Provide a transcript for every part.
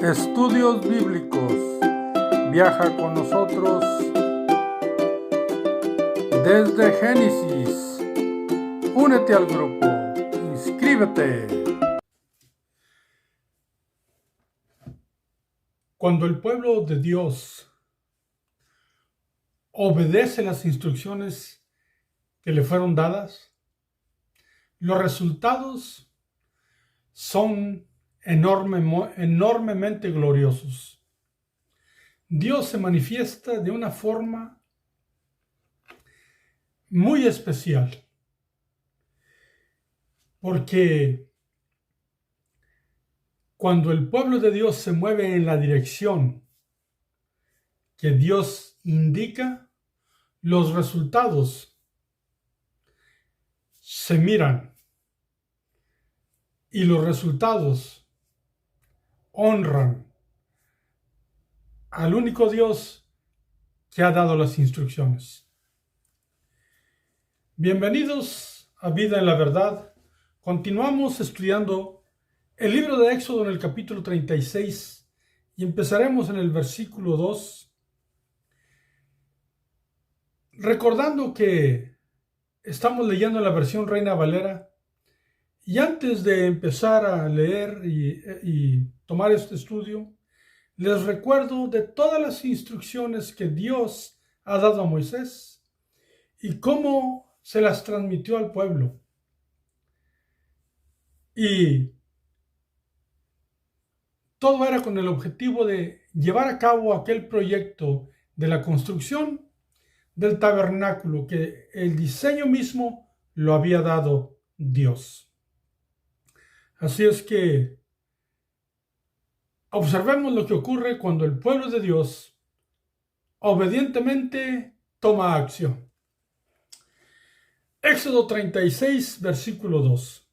Estudios Bíblicos. Viaja con nosotros desde Génesis. Únete al grupo. Inscríbete. Cuando el pueblo de Dios obedece las instrucciones que le fueron dadas, los resultados son enormemente gloriosos. Dios se manifiesta de una forma muy especial, porque cuando el pueblo de Dios se mueve en la dirección que Dios indica, los resultados se miran y los resultados honran al único Dios que ha dado las instrucciones. Bienvenidos a Vida en la Verdad. Continuamos estudiando el libro de Éxodo en el capítulo 36 y empezaremos en el versículo 2, recordando que estamos leyendo la versión Reina Valera. Y antes de empezar a leer y tomar este estudio, les recuerdo de todas las instrucciones que Dios ha dado a Moisés y cómo se las transmitió al pueblo. Y todo era con el objetivo de llevar a cabo aquel proyecto de la construcción del tabernáculo, que el diseño mismo lo había dado Dios. Así es que observemos lo que ocurre cuando el pueblo de Dios obedientemente toma acción. Éxodo 36, versículo 2.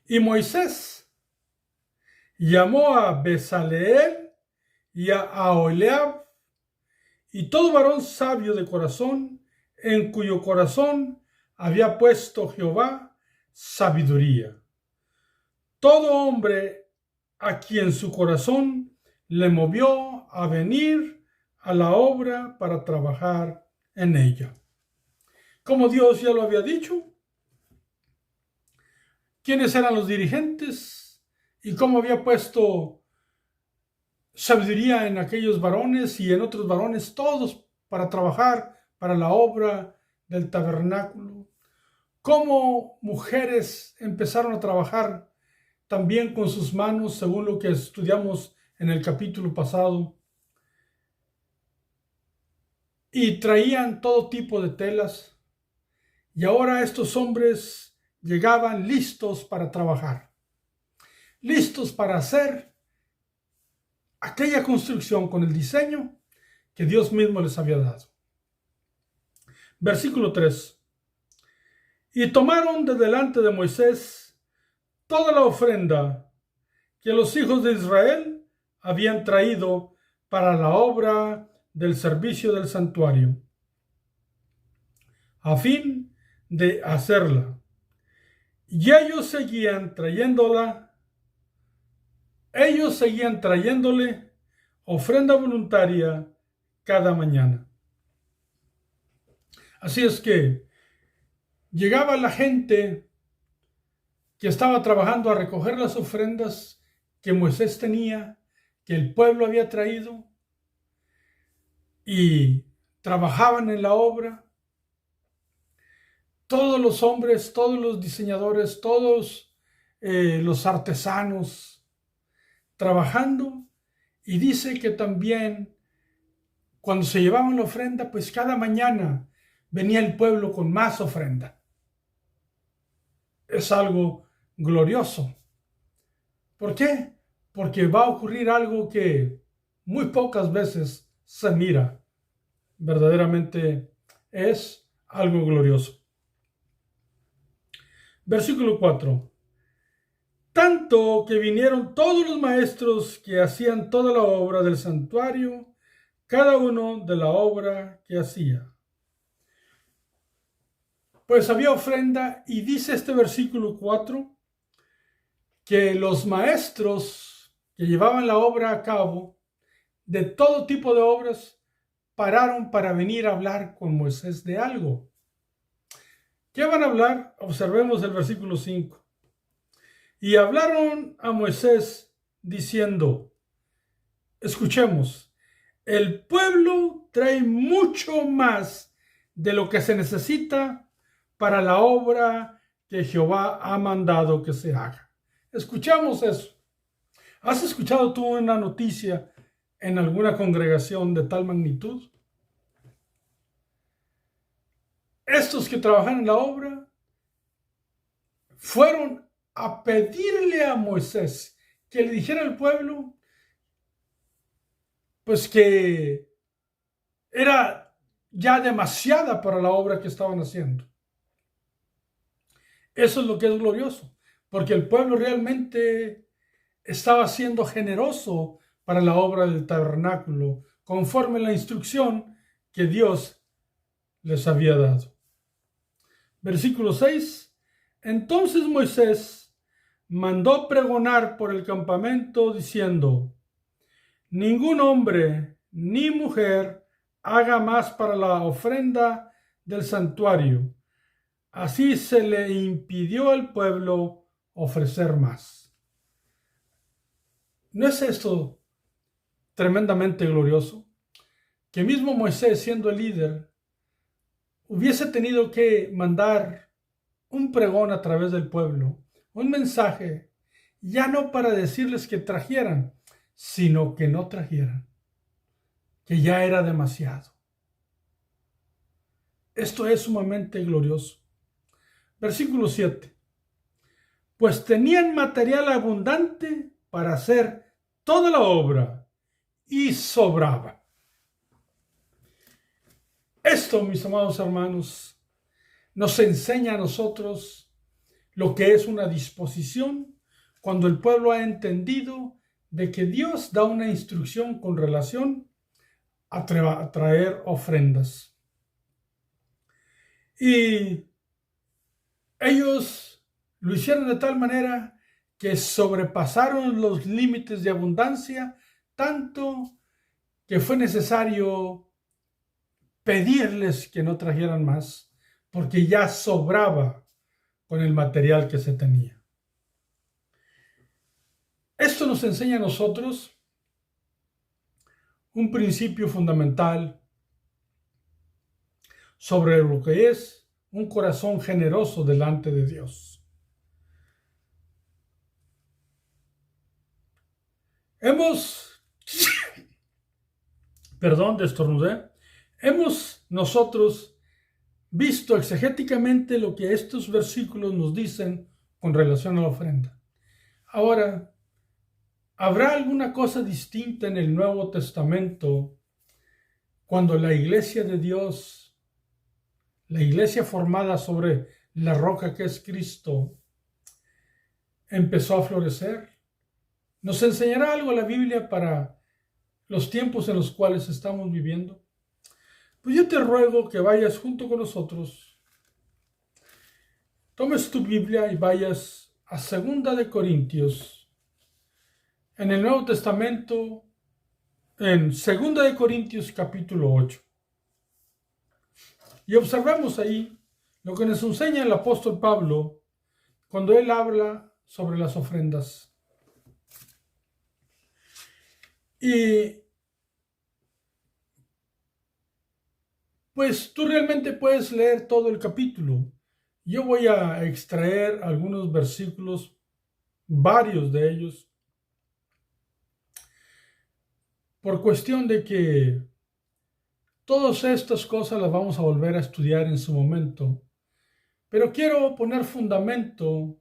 Y Moisés llamó a Bezaleel y a Aholiab y todo varón sabio de corazón, en cuyo corazón había puesto Jehová sabiduría. Todo hombre a quien su corazón le movió a venir a la obra para trabajar en ella. Como Dios ya lo había dicho, quiénes eran los dirigentes y cómo había puesto sabiduría en aquellos varones y en otros varones, todos para trabajar para la obra del tabernáculo. Cómo mujeres empezaron a trabajar también con sus manos, según lo que estudiamos en el capítulo pasado, y traían todo tipo de telas, y ahora estos hombres llegaban listos para trabajar, listos para hacer aquella construcción con el diseño que Dios mismo les había dado. Versículo 3. Y tomaron de delante de Moisés toda la ofrenda que los hijos de Israel habían traído para la obra del servicio del santuario, a fin de hacerla. Y ellos seguían trayéndole ofrenda voluntaria cada mañana. Así es que llegaba la gente que estaba trabajando a recoger las ofrendas que Moisés tenía, que el pueblo había traído, y trabajaban en la obra. Todos los hombres, todos los diseñadores, todos los artesanos trabajando. Y dice que también cuando se llevaban la ofrenda, pues cada mañana venía el pueblo con más ofrenda. Es algo glorioso. ¿Por qué? Porque va a ocurrir algo que muy pocas veces se mira. Verdaderamente es algo glorioso. Versículo 4. Tanto que vinieron todos los maestros que hacían toda la obra del santuario, cada uno de la obra que hacía. Pues había ofrenda, y dice este versículo 4 que los maestros que llevaban la obra a cabo, de todo tipo de obras, pararon para venir a hablar con Moisés de algo. ¿Qué van a hablar? Observemos el versículo 5. Y hablaron a Moisés diciendo, escuchemos, el pueblo trae mucho más de lo que se necesita para la obra que Jehová ha mandado que se haga. Escuchamos eso. ¿Has escuchado tú una noticia en alguna congregación de tal magnitud? Estos que trabajan en la obra fueron a pedirle a Moisés que le dijera al pueblo, pues que era ya demasiada para la obra que estaban haciendo. Eso es lo que es glorioso, porque el pueblo realmente estaba siendo generoso para la obra del tabernáculo, conforme a la instrucción que Dios les había dado. Versículo 6. Entonces Moisés mandó pregonar por el campamento diciendo, ningún hombre ni mujer haga más para la ofrenda del santuario. Así se le impidió al pueblo ofrecer más. ¿No es esto tremendamente glorioso? Que mismo Moisés, siendo el líder, hubiese tenido que mandar un pregón a través del pueblo, un mensaje, ya no para decirles que trajeran, sino que no trajeran, que ya era demasiado. Esto es sumamente glorioso. Versículo 7. Pues tenían material abundante para hacer toda la obra y sobraba. Esto, mis amados hermanos, nos enseña a nosotros lo que es una disposición cuando el pueblo ha entendido de que Dios da una instrucción con relación a traer ofrendas. Y ellos lo hicieron de tal manera que sobrepasaron los límites de abundancia, tanto que fue necesario pedirles que no trajeran más, porque ya sobraba con el material que se tenía. Esto nos enseña a nosotros un principio fundamental sobre lo que es un corazón generoso delante de Dios. Hemos nosotros visto exegéticamente lo que estos versículos nos dicen con relación a la ofrenda. Ahora, ¿habrá alguna cosa distinta en el Nuevo Testamento cuando la iglesia de Dios, la iglesia formada sobre la roca que es Cristo, empezó a florecer? ¿Nos enseñará algo la Biblia para los tiempos en los cuales estamos viviendo? Pues yo te ruego que vayas junto con nosotros, tomes tu Biblia y vayas a 2 de Corintios, en el Nuevo Testamento, en 2 de Corintios capítulo 8. Y observemos ahí lo que nos enseña el apóstol Pablo cuando él habla sobre las ofrendas. Y pues tú realmente puedes leer todo el capítulo. Yo voy a extraer algunos versículos, varios de ellos, por cuestión de que todas estas cosas las vamos a volver a estudiar en su momento. Pero quiero poner fundamento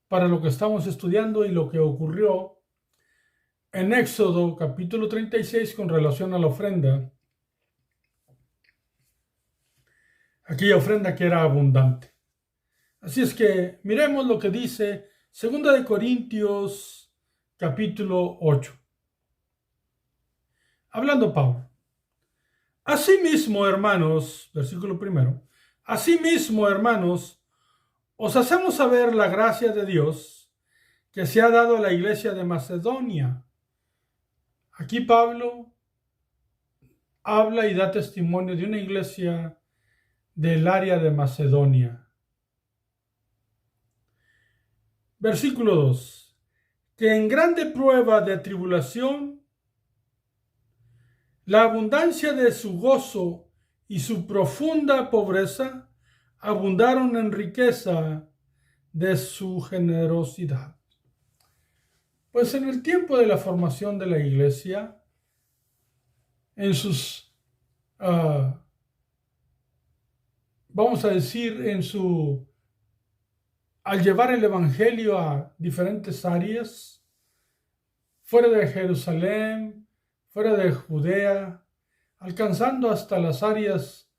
para lo que estamos estudiando y lo que ocurrió en Éxodo capítulo 36 con relación a la ofrenda. Aquella ofrenda que era abundante. Así es que miremos lo que dice 2 de Corintios capítulo 8. Hablando Pablo. Asimismo, hermanos, versículo 1. Asimismo, hermanos, os hacemos saber la gracia de Dios que se ha dado a la iglesia de Macedonia. Aquí Pablo habla y da testimonio de una iglesia del área de Macedonia. Versículo 2. Que en grande prueba de tribulación, la abundancia de su gozo y su profunda pobreza abundaron en riqueza de su generosidad. Pues en el tiempo de la formación de la iglesia, en sus, vamos a decir, al llevar el evangelio a diferentes áreas, fuera de Jerusalén, fuera de Judea, alcanzando hasta las áreas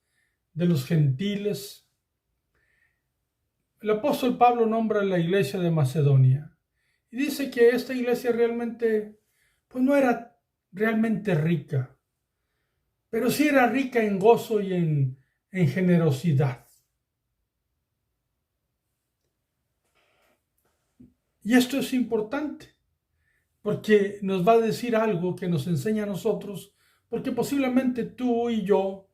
de los gentiles, el apóstol Pablo nombra la iglesia de Macedonia y dice que esta iglesia realmente, pues no era realmente rica, pero sí era rica en gozo y en generosidad. Y esto es importante, porque nos va a decir algo que nos enseña a nosotros, porque posiblemente tú y yo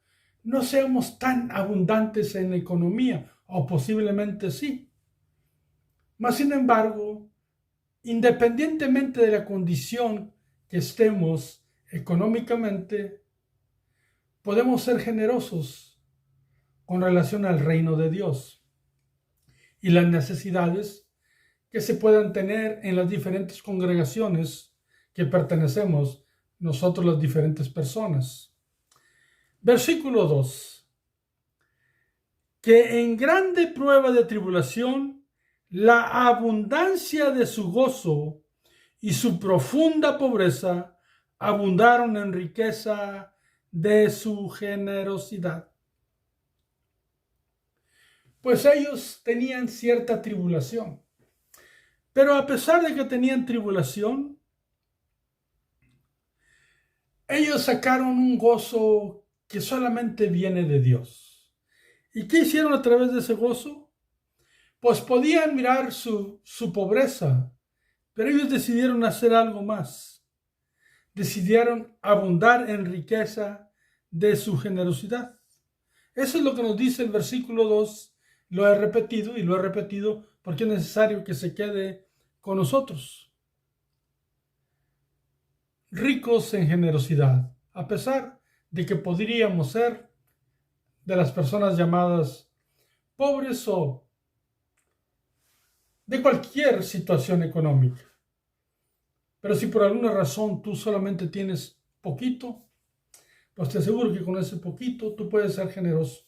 no seamos tan abundantes en economía, o posiblemente sí. Mas, sin embargo, independientemente de la condición que estemos económicamente, podemos ser generosos con relación al reino de Dios y las necesidades que se puedan tener en las diferentes congregaciones que pertenecemos nosotros, las diferentes personas. Versículo 2. Que en grande prueba de tribulación, la abundancia de su gozo y su profunda pobreza abundaron en riqueza de su generosidad. Pues ellos tenían cierta tribulación. Pero a pesar de que tenían tribulación, ellos sacaron un gozo que solamente viene de Dios. ¿Y qué hicieron a través de ese gozo? Pues podían mirar su pobreza, pero ellos decidieron hacer algo más. Decidieron abundar en riqueza de su generosidad. Eso es lo que nos dice el versículo 2. Lo he repetido y lo he repetido porque es necesario que se quede con nosotros. Ricos en generosidad, a pesar de que podríamos ser de las personas llamadas pobres o de cualquier situación económica. Pero si por alguna razón tú solamente tienes poquito, pues te aseguro que con ese poquito tú puedes ser generoso.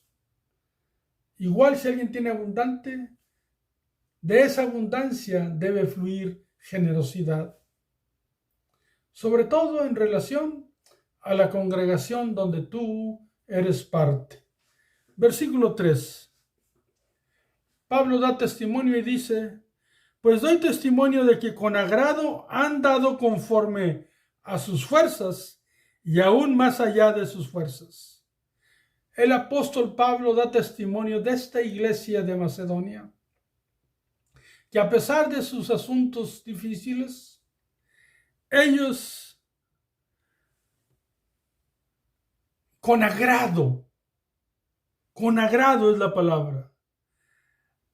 Igual si alguien tiene abundante, de esa abundancia debe fluir generosidad. Sobre todo en relación a la congregación donde tú eres parte. Versículo 3. Pablo da testimonio y dice: pues doy testimonio de que con agrado han dado conforme a sus fuerzas y aún más allá de sus fuerzas. El apóstol Pablo da testimonio de esta iglesia de Macedonia, que a pesar de sus asuntos difíciles, ellos con agrado es la palabra,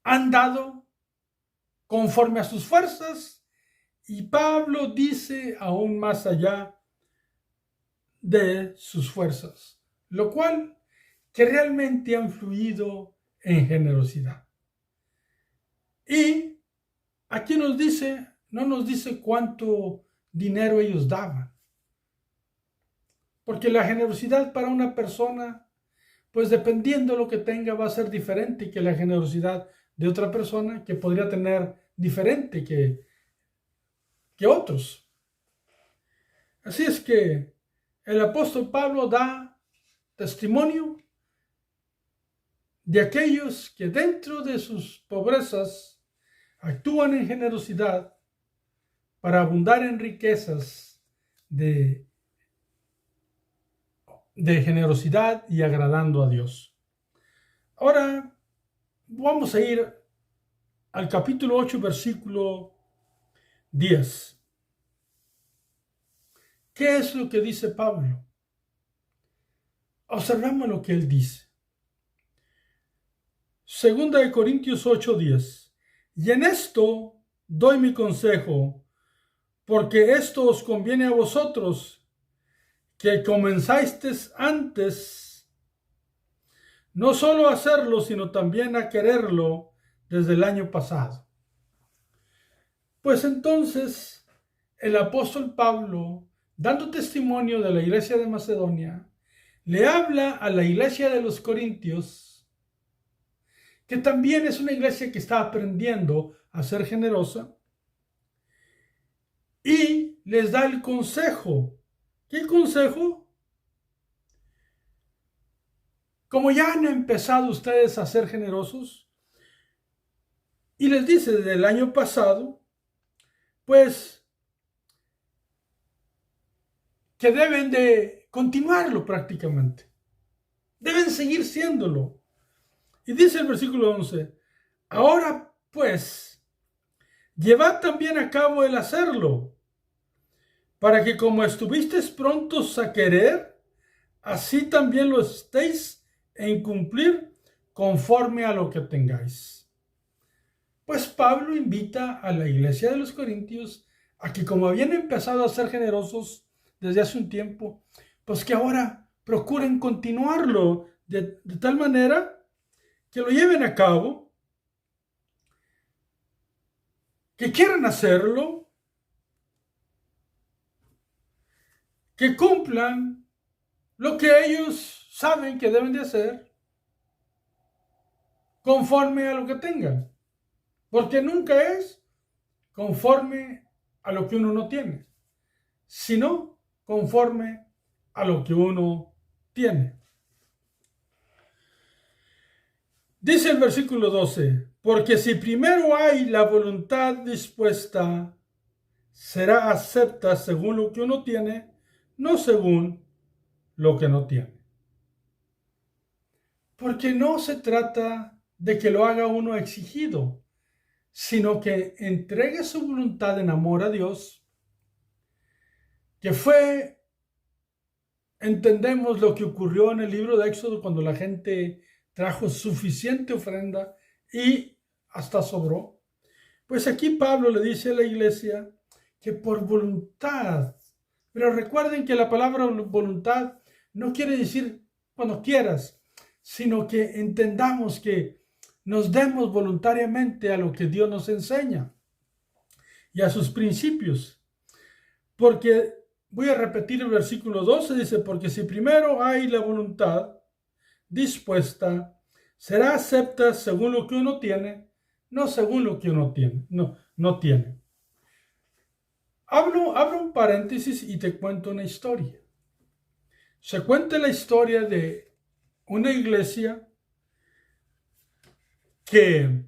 han dado conforme a sus fuerzas, y Pablo dice aún más allá de sus fuerzas, lo cual que realmente han fluido en generosidad. Y aquí no nos dice cuánto dinero ellos daban, porque la generosidad para una persona, pues dependiendo de lo que tenga, va a ser diferente que la generosidad de otra persona que podría tener diferente que otros. Así es que el apóstol Pablo da testimonio de aquellos que dentro de sus pobrezas actúan en generosidad para abundar en riquezas de generosidad y agradando a Dios. Ahora vamos a ir al capítulo 8, versículo 10. ¿Qué es lo que dice Pablo? Observamos lo que él dice. 2 Corintios 8:10. Y en esto doy mi consejo, porque esto os conviene a vosotros, que comenzasteis antes, no solo a hacerlo, sino también a quererlo desde el año pasado. Pues entonces, el apóstol Pablo, dando testimonio de la iglesia de Macedonia, le habla a la iglesia de los Corintios, que también es una iglesia que está aprendiendo a ser generosa, y les da el consejo. ¿Qué consejo? Como ya han empezado ustedes a ser generosos, y les dice desde el año pasado, pues que deben de continuarlo prácticamente. Deben seguir siéndolo. Y dice el versículo 11, ahora pues, llevad también a cabo el hacerlo, para que como estuvisteis prontos a querer, así también lo estéis en cumplir conforme a lo que tengáis. Pues Pablo invita a la iglesia de los Corintios a que como habían empezado a ser generosos desde hace un tiempo, pues que ahora procuren continuarlo de tal manera que lo lleven a cabo, que quieran hacerlo, que cumplan lo que ellos saben que deben de hacer conforme a lo que tengan, porque nunca es conforme a lo que uno no tiene, sino conforme a lo que uno tiene. Dice el versículo 12, porque si primero hay la voluntad dispuesta, será acepta según lo que uno tiene, no según lo que no tiene. Porque no se trata de que lo haga uno exigido, sino que entregue su voluntad en amor a Dios, que fue, entendemos lo que ocurrió en el libro de Éxodo cuando la gente trajo suficiente ofrenda y hasta sobró. Pues aquí Pablo le dice a la iglesia que por voluntad, pero recuerden que la palabra voluntad no quiere decir cuando quieras, sino que entendamos que nos demos voluntariamente a lo que Dios nos enseña y a sus principios. Porque, voy a repetir el versículo 12, dice, porque si primero hay la voluntad dispuesta, será acepta según lo que uno tiene, no según lo que uno tiene, no tiene. Abro un paréntesis y te cuento una historia. Se cuenta la historia de una iglesia que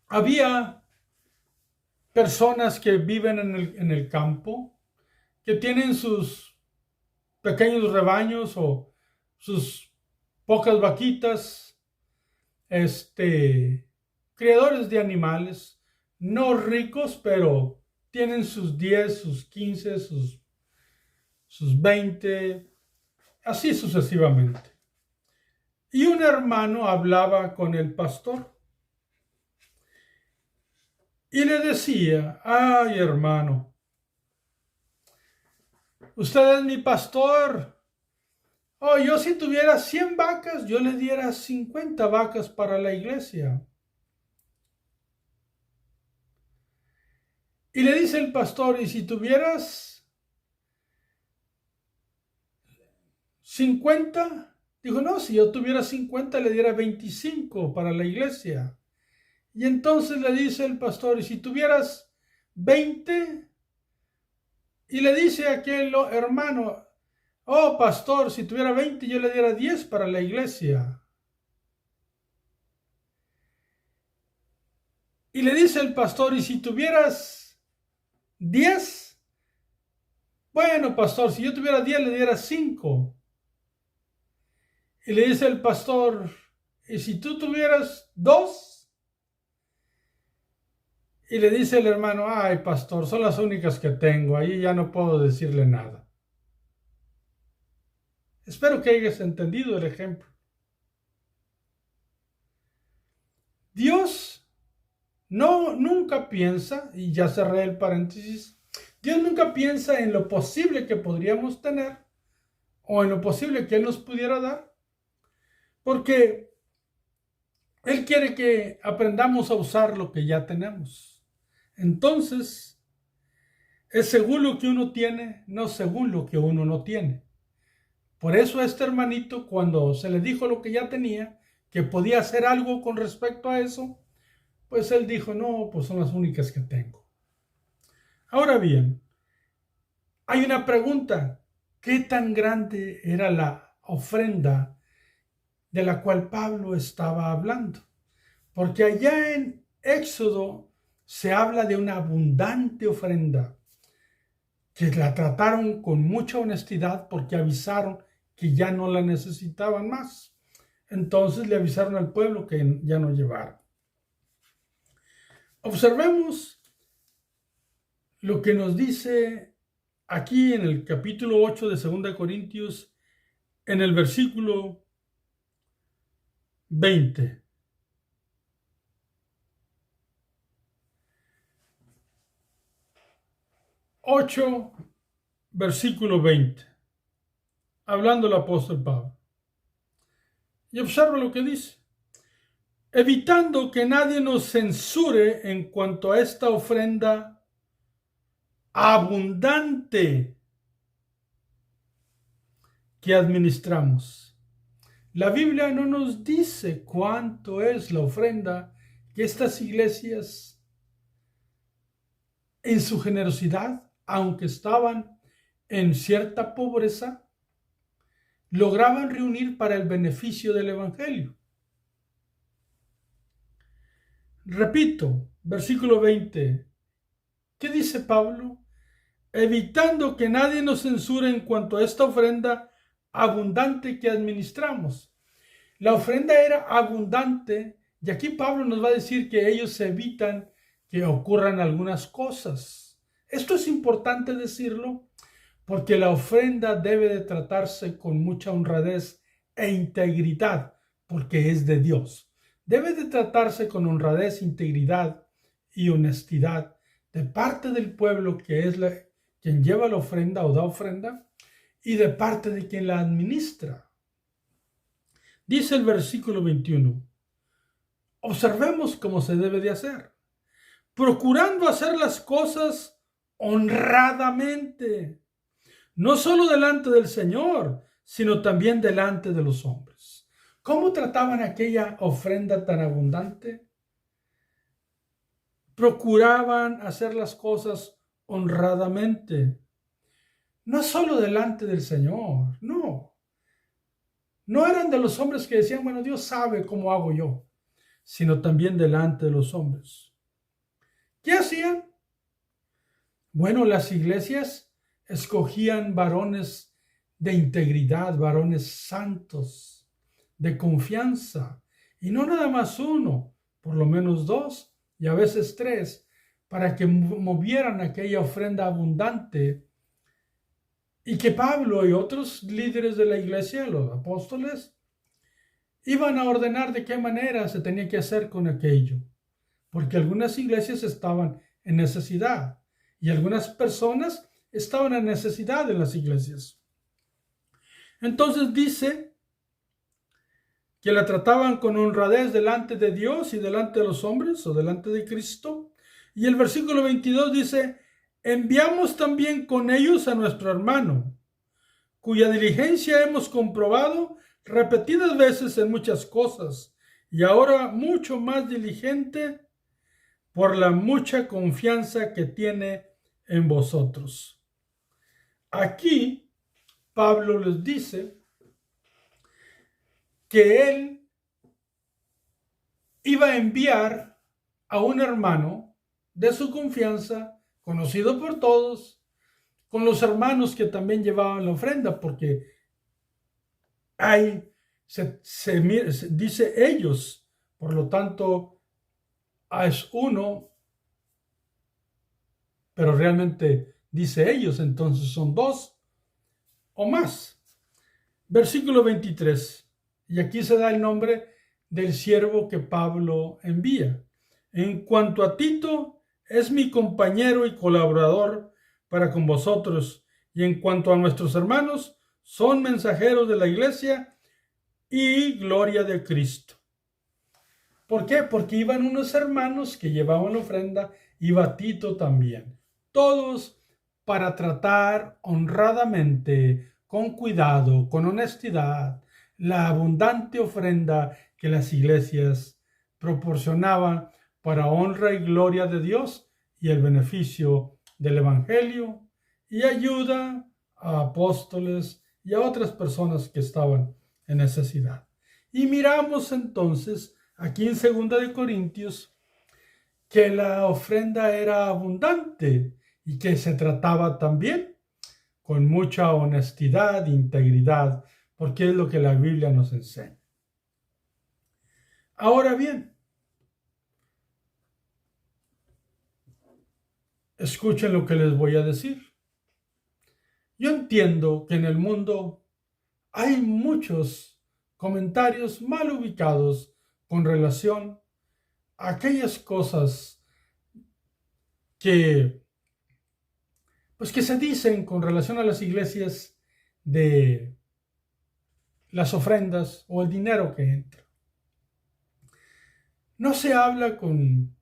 había personas que viven en el campo, que tienen sus pequeños rebaños o sus pocas vaquitas, criadores de animales, no ricos, pero tienen sus 10, sus 15, sus 20, así sucesivamente. Y un hermano hablaba con el pastor y le decía, ay hermano, usted es mi pastor. Oh, yo si tuviera 100 vacas, yo le diera 50 vacas para la iglesia. Y le dice el pastor, y si tuvieras 50, dijo, no, si yo tuviera 50, le diera 25 para la iglesia. Y entonces le dice el pastor, y si tuvieras 20, y le dice a aquel hermano, oh pastor, si tuviera 20, yo le diera 10 para la iglesia. Y le dice el pastor, y si tuvieras 10, bueno pastor, si yo tuviera 10, le diera 5. Y le dice el pastor, y si tú tuvieras 2, y le dice el hermano, ay, pastor, son las únicas que tengo, ahí ya no puedo decirle nada. Espero que hayas entendido el ejemplo. Dios nunca piensa, y ya cerré el paréntesis, Dios nunca piensa en lo posible que podríamos tener o en lo posible que Él nos pudiera dar, porque Él quiere que aprendamos a usar lo que ya tenemos. Entonces, es según lo que uno tiene, no según lo que uno no tiene. Por eso a este hermanito, cuando se le dijo lo que ya tenía, que podía hacer algo con respecto a eso, pues él dijo, no, pues son las únicas que tengo. Ahora bien, hay una pregunta. ¿Qué tan grande era la ofrenda de la cual Pablo estaba hablando? Porque allá en Éxodo se habla de una abundante ofrenda, que la trataron con mucha honestidad porque avisaron que ya no la necesitaban más. Entonces le avisaron al pueblo que ya no llevaran. Observemos lo que nos dice aquí en el capítulo 8 de 2 Corintios, en el versículo 20. Versículo 20. Hablando el apóstol Pablo. Y observa lo que dice. Evitando que nadie nos censure en cuanto a esta ofrenda abundante que administramos. La Biblia no nos dice cuánto es la ofrenda que estas iglesias, en su generosidad, aunque estaban en cierta pobreza, lograban reunir para el beneficio del evangelio. Repito, versículo 20. ¿Qué dice Pablo? Evitando que nadie nos censure en cuanto a esta ofrenda abundante que administramos. La ofrenda era abundante y aquí Pablo nos va a decir que ellos evitan que ocurran algunas cosas. Esto es importante decirlo porque la ofrenda debe de tratarse con mucha honradez e integridad porque es de Dios. Debe de tratarse con honradez, integridad y honestidad de parte del pueblo que es quien lleva la ofrenda o da ofrenda y de parte de quien la administra. Dice el versículo 21. Observemos cómo se debe de hacer, procurando hacer las cosas honradamente, no solo delante del Señor, sino también delante de los hombres. ¿Cómo trataban aquella ofrenda tan abundante? Procuraban hacer las cosas honradamente, no solo delante del Señor, no. No eran de los hombres que decían, bueno, Dios sabe cómo hago yo, sino también delante de los hombres. ¿Qué hacían? Bueno, las iglesias escogían varones de integridad, varones santos, de confianza, y no nada más uno, por lo menos dos, y a veces tres, para que movieran aquella ofrenda abundante y que Pablo y otros líderes de la iglesia, los apóstoles, iban a ordenar de qué manera se tenía que hacer con aquello, porque algunas iglesias estaban en necesidad y algunas personas estaban en necesidad en las iglesias. Entonces dice que la trataban con honradez delante de Dios y delante de los hombres o delante de Cristo. Y el versículo 22 dice, enviamos también con ellos a nuestro hermano, cuya diligencia hemos comprobado repetidas veces en muchas cosas, y ahora mucho más diligente por la mucha confianza que tiene en vosotros. Aquí Pablo les dice que él iba a enviar a un hermano de su confianza, conocido por todos, con los hermanos que también llevaban la ofrenda, porque se dice ellos, por lo tanto, es uno pero realmente dice ellos, entonces son 2 o más. Versículo 23, y aquí se da el nombre del siervo que Pablo envía. En cuanto a Tito, es mi compañero y colaborador para con vosotros, y en cuanto a nuestros hermanos, son mensajeros de la iglesia y gloria de Cristo. ¿Por qué? Porque iban unos hermanos que llevaban la ofrenda, iba Tito también. Todos para tratar honradamente, con cuidado, con honestidad, la abundante ofrenda que las iglesias proporcionaban para honra y gloria de Dios y el beneficio del Evangelio y ayuda a apóstoles y a otras personas que estaban en necesidad. Y miramos entonces aquí en 2 Corintios que la ofrenda era abundante y que se trataba también con mucha honestidad e integridad, porque es lo que la Biblia nos enseña. Ahora bien, escuchen lo que les voy a decir. Yo entiendo que en el mundo hay muchos comentarios mal ubicados con relación a aquellas cosas que se dicen con relación a las iglesias de las ofrendas o el dinero que entra. No se habla con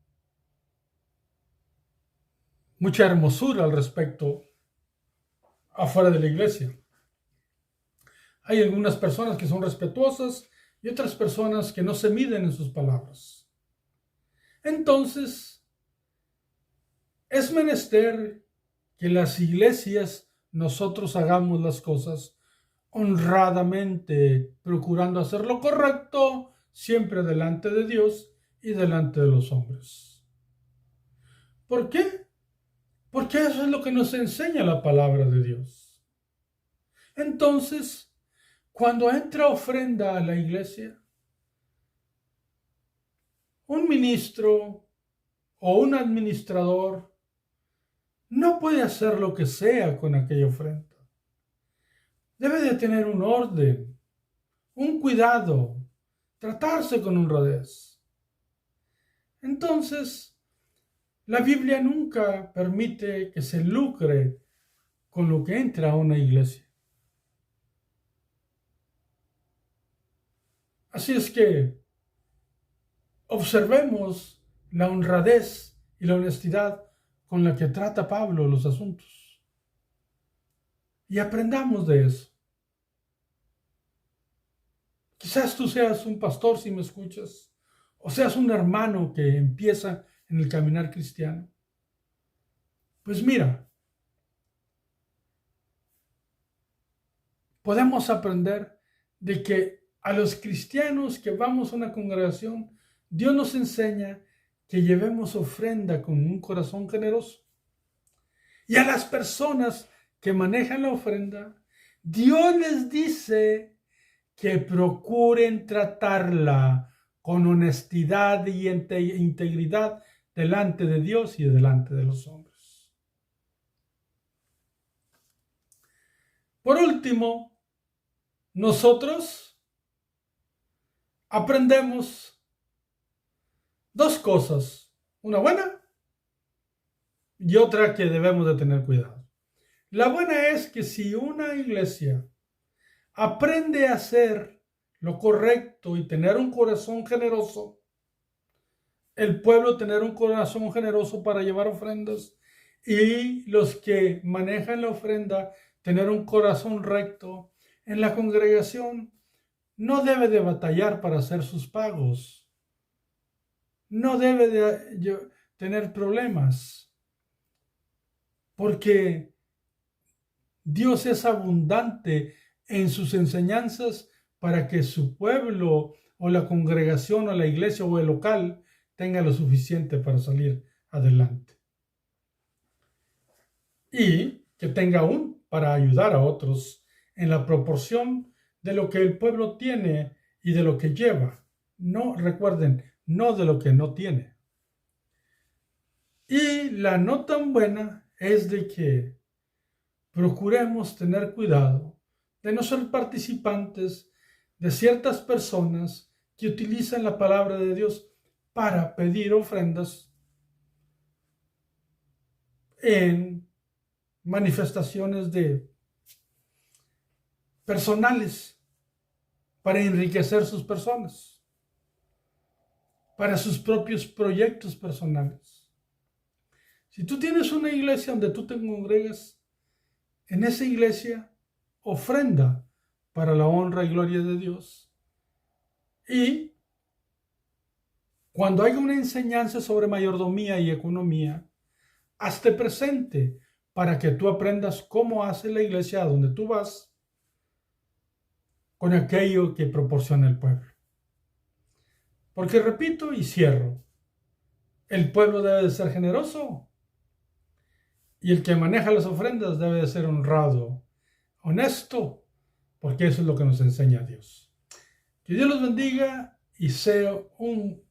mucha hermosura al respecto afuera de la iglesia. Hay algunas personas que son respetuosas y otras personas que no se miden en sus palabras. Entonces, es menester que las iglesias nosotros hagamos las cosas honradamente, procurando hacer lo correcto, siempre delante de Dios y delante de los hombres. ¿Por qué? Porque eso es lo que nos enseña la palabra de Dios. Entonces, cuando entra ofrenda a la iglesia, un ministro o un administrador no puede hacer lo que sea con aquella ofrenda. Debe de tener un orden, un cuidado, tratarse con honradez. Entonces, la Biblia nunca permite que se lucre con lo que entra a una iglesia. Así es que observemos la honradez y la honestidad con la que trata Pablo los asuntos. Y aprendamos de eso. Quizás tú seas un pastor si me escuchas, o seas un hermano que empieza en el caminar cristiano. Pues mira, podemos aprender de que a los cristianos que vamos a una congregación, Dios nos enseña que llevemos ofrenda con un corazón generoso. Y a las personas que manejan la ofrenda, Dios les dice que procuren tratarla con honestidad y integridad delante de Dios y delante de los hombres. Por último, nosotros aprendemos 2 cosas, una buena y otra que debemos de tener cuidado. La buena es que si una iglesia aprende a hacer lo correcto y tener un corazón generoso, el pueblo tener un corazón generoso para llevar ofrendas y los que manejan la ofrenda tener un corazón recto, en la congregación no debe de batallar para hacer sus pagos, no debe de tener problemas, porque Dios es abundante en sus enseñanzas para que su pueblo o la congregación o la iglesia o el local tenga lo suficiente para salir adelante. Y que tenga aún para ayudar a otros en la proporción de lo que el pueblo tiene y de lo que lleva. No, recuerden, no de lo que no tiene. Y la no tan buena es de que procuremos tener cuidado de no ser participantes de ciertas personas que utilizan la palabra de Dios para pedir ofrendas en manifestaciones personales para enriquecer sus personas, para sus propios proyectos personales. Si tú tienes una iglesia donde tú te congregas, en esa iglesia ofrenda para la honra y gloria de Dios. Y cuando haya una enseñanza sobre mayordomía y economía, hazte presente para que tú aprendas cómo hace la iglesia a donde tú vas con aquello que proporciona el pueblo. Porque repito y cierro, el pueblo debe de ser generoso y el que maneja las ofrendas debe de ser honrado, honesto, porque eso es lo que nos enseña Dios. Que Dios los bendiga y sea un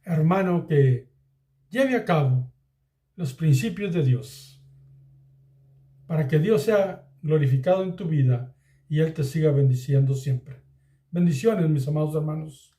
hermano que lleve a cabo los principios de Dios, para que Dios sea glorificado en tu vida y Él te siga bendiciendo siempre. Bendiciones, mis amados hermanos.